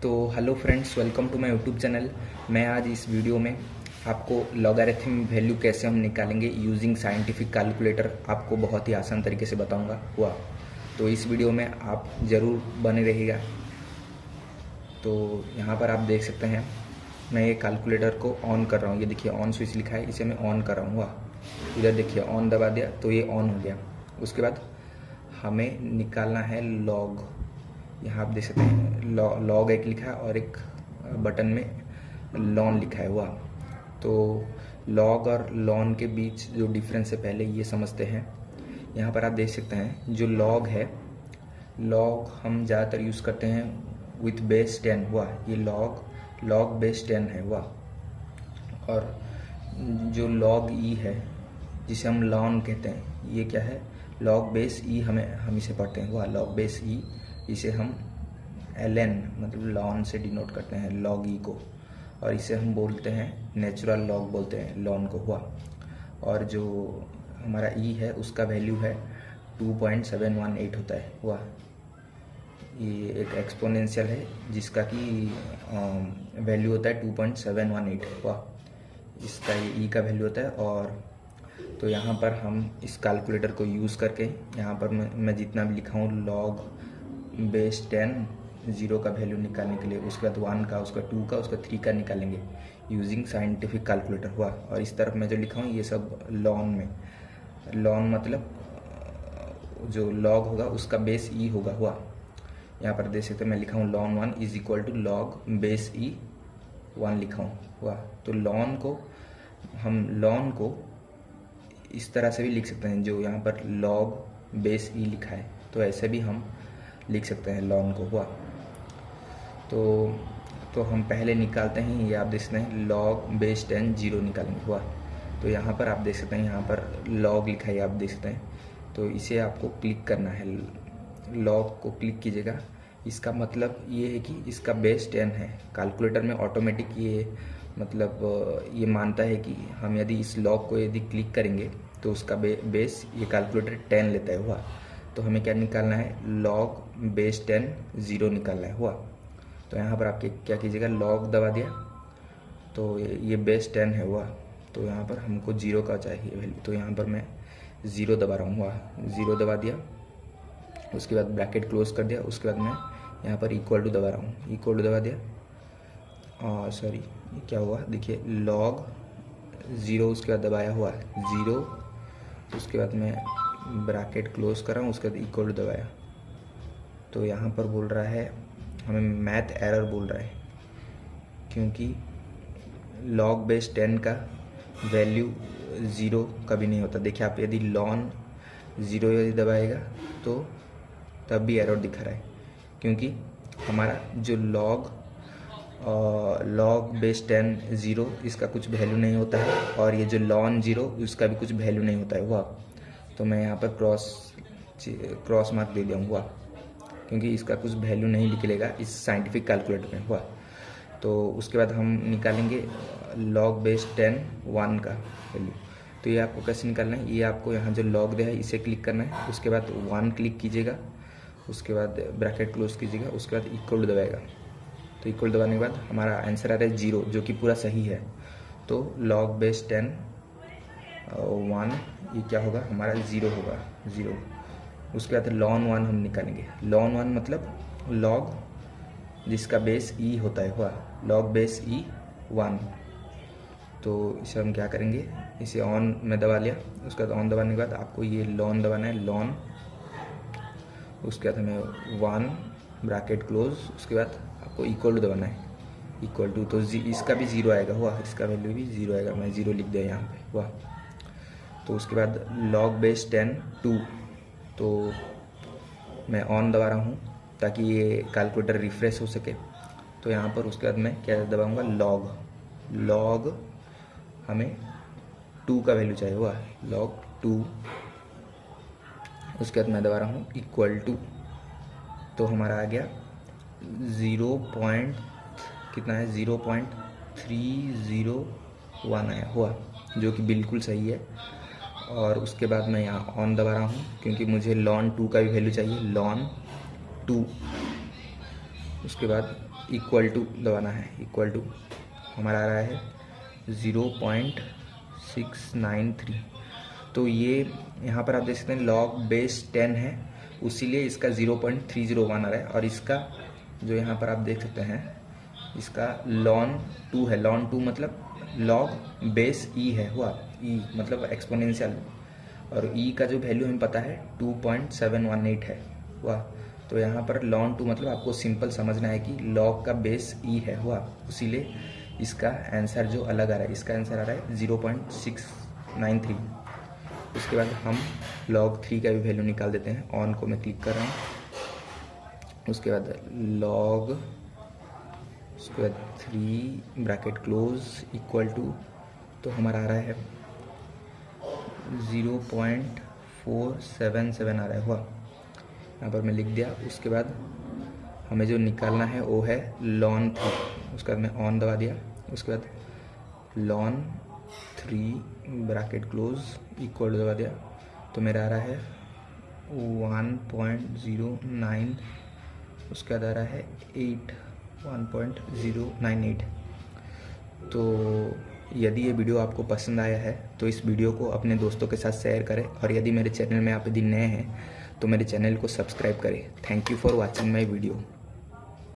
तो hello friends, welcome to my YouTube channel. मैं आज इस वीडियो में आपको लॉगरिथम वैल्यू कैसे हम निकालेंगे यूजिंग साइंटिफिक कैलकुलेटर आपको बहुत ही आसान तरीके से बताऊंगा हुआ। तो इस वीडियो में आप ज़रूर बने रहिएगा। तो यहाँ पर आप देख सकते हैं, मैं ये कैलकुलेटर को ऑन कर रहा हूँ। ये देखिए ऑन स्विच लिखा है, इसे मैं ऑन कर रहा हूँ हुआ। इधर देखिए ऑन दबा दिया तो ये ऑन हो गया। उसके बाद हमें निकालना है लॉग। यहाँ आप देख सकते हैं लॉग एक लिखा है और एक बटन में लॉन लिखा है हुआ। तो लॉग और लॉन के बीच जो डिफरेंस है पहले ये समझते हैं। यहाँ पर आप देख सकते हैं जो लॉग है, लॉग हम ज़्यादातर यूज़ करते हैं विथ बेस 10 हुआ। ये लॉग बेस 10 है हुआ। और जो लॉग ई है जिसे हम लॉन कहते हैं, ये क्या है, लॉग बेस ई हम इसे पढ़ते हैं हुआ। लॉग बेस ई, इसे हम ln मतलब लॉन से डिनोट करते हैं लॉग ई को, और इसे हम बोलते हैं नेचुरल लॉग बोलते हैं लॉन को हुआ। और जो हमारा ई है उसका वैल्यू है 2.718 होता है हुआ। ये एक एक्सपोनेंशियल है जिसका कि वैल्यू होता है 2.718 हुआ। इसका ये ई का वैल्यू होता है। और तो यहाँ पर हम इस कैलकुलेटर को यूज़ करके यहाँ पर मैं जितना भी लिखा हूँ लॉग बेस 10 0 का वैल्यू निकालने के लिए, उसके बाद 1 का, उसका 2 का, उसका 3 का निकालेंगे यूजिंग साइंटिफिक कैलकुलेटर हुआ। और इस तरफ मैं जो लिखा हूँ ये सब लॉन में, लॉन मतलब जो लॉग होगा उसका बेस ई होगा हुआ। यहाँ पर देख सकते हैं मैं लिखा हूँ ln 1 is equal to log base e 1 लिखा हूँ हुआ। तो हम लॉन को इस तरह से भी लिख सकते हैं, जो यहाँ पर लॉग बेस ई लिखा है तो ऐसे भी हम लिख सकते हैं लॉन को हुआ। तो हम पहले निकालते हैं, ये आप देख सकते हैं लॉग बेस 10 0 निकालेंगे हुआ। तो यहाँ पर आप देख सकते हैं, यहाँ पर लॉग लिखा है आप देख सकते हैं। तो इसे आपको क्लिक करना है, लॉग को क्लिक कीजिएगा। इसका मतलब ये है कि इसका बेस 10 है। कैलकुलेटर में ऑटोमेटिक ये मतलब ये मानता है कि हम यदि इस लॉग को यदि क्लिक करेंगे तो उसका बेस ये कैलकुलेटर 10 लेता है हुआ। तो हमें क्या निकालना है, लॉग बेस 10 0 निकालना है हुआ। तो यहाँ पर आपके क्या कीजिएगा, लॉग दबा दिया तो ये बेस 10 है हुआ। तो यहाँ पर हमको 0 का चाहिए वैल्यू, तो यहाँ पर मैं 0 दबा रहा हूँ हुआ। 0 दबा दिया, उसके बाद ब्रैकेट क्लोज कर दिया। उसके बाद मैं यहाँ पर इक्वल टू दबा रहा हूँ, इक्वल टू दबा दिया। सॉरी ये क्या हुआ, देखिए लॉग 0, उसके बाद दबाया हुआ 0, उसके बाद मैं ब्रैकेट क्लोज कर रहा हूँ, उसके बाद इक्वल टू दबाया। तो यहाँ पर बोल रहा है, हमें मैथ एरर बोल रहा है क्योंकि लॉग बेस 10 का वैल्यू 0 कभी नहीं होता। देखिए आप यदि लॉन 0 यदि दबाएगा तो तब भी एरर दिखा रहा है, क्योंकि हमारा जो लॉग बेस 10 0 इसका कुछ वैल्यू नहीं होता है, और ये जो लॉन 0 उसका भी कुछ वैल्यू नहीं होता है हुआ। तो मैं यहाँ पर क्रॉस मार्क दे दिया हुआ, क्योंकि इसका कुछ वैल्यू नहीं निकलेगा इस साइंटिफिक कैलकुलेटर में हुआ। तो उसके बाद हम निकालेंगे लॉग बेस 10 1 का वैल्यू। तो ये आपको कैसे निकालना है, ये आपको यहाँ जो लॉग दिया है इसे क्लिक करना है, उसके बाद 1 क्लिक कीजिएगा, उसके बाद ब्रैकेट क्लोज कीजिएगा, उसके बाद इक्वल दबाएगा। तो इक्वल दबाने के बाद हमारा आंसर आ रहा है 0, जो कि पूरा सही है। तो लॉग बेस 10 1 ये क्या होगा, हमारा 0 होगा 0। उसके बाद लॉन 1 हम निकालेंगे। लॉन 1 मतलब लॉग जिसका बेस ई होता है हुआ, लॉग बेस ई 1। तो इसे हम क्या करेंगे, इसे ऑन में दबा लिया, उसके बाद ऑन दबाने के बाद आपको ये लॉन दबाना है, लॉन, उसके बाद हमें 1 ब्रैकेट क्लोज, उसके बाद आपको इक्वल टू दबाना है, इक्वल टू। तो इसका भी 0 आएगा हुआ, इसका वैल्यू भी 0 आएगा, मैं 0 लिख दिया यहाँ पे हुआ। तो उसके बाद लॉग बेस 10 2, तो मैं ऑन दबा रहा हूँ ताकि ये कैलकुलेटर रिफ्रेश हो सके। तो यहाँ पर उसके बाद मैं क्या दबाऊँगा, लॉग हमें 2 का वैल्यू चाहिए हुआ, लॉग 2। उसके बाद मैं दबा रहा हूँ इक्वल टू। तो हमारा आ गया 0.301 आया हुआ, जो कि बिल्कुल सही है। और उसके बाद मैं यहाँ ऑन दबा रहा हूँ क्योंकि मुझे लॉन 2 का भी वैल्यू चाहिए, लॉन 2। उसके बाद इक्वल टू दबाना है। इक्वल टू हमारा आ रहा है 0.693। तो ये यहाँ पर आप देख सकते हैं log बेस 10 है, इसीलिए इसका 0.301 आ रहा है। और इसका जो यहाँ पर आप देख सकते हैं इसका ln 2 है। ln 2 मतलब log बेस e है, हुआ e मतलब एक्सपोनेंशियल, और e का जो वैल्यू हमें पता है 2.718 है, हुआ। तो यहाँ पर ln 2 मतलब आपको सिंपल समझना है कि log का बेस e है, हुआ। इसीलिए इसका आंसर जो अलग आ रहा है, इसका आंसर आ रहा है 0.693। उसके बाद हम log 3 का भी वैल्यू निकाल देते हैं। ऑन को मैं क्लिक कर रहा हूँ। उसके बाद log, उसके बाद 3 ब्रैकेट क्लोज इक्वल टू, तो हमारा आ रहा है 0.477 आ रहा है, हुआ। यहाँ पर मैं लिख दिया। उसके बाद हमें जो निकालना है वो है ln 3। उसके बाद मैं ऑन दबा दिया। उसके बाद ln 3 ब्रैकेट क्लोज इक्वल दबा दिया, तो मेरा आ रहा है 1.09। उसके बाद आ रहा है 1.098। तो यदि ये वीडियो आपको पसंद आया है तो इस वीडियो को अपने दोस्तों के साथ शेयर करें, और यदि मेरे चैनल में आप यदि नए हैं तो मेरे चैनल को सब्सक्राइब करें। Thank you for watching my video.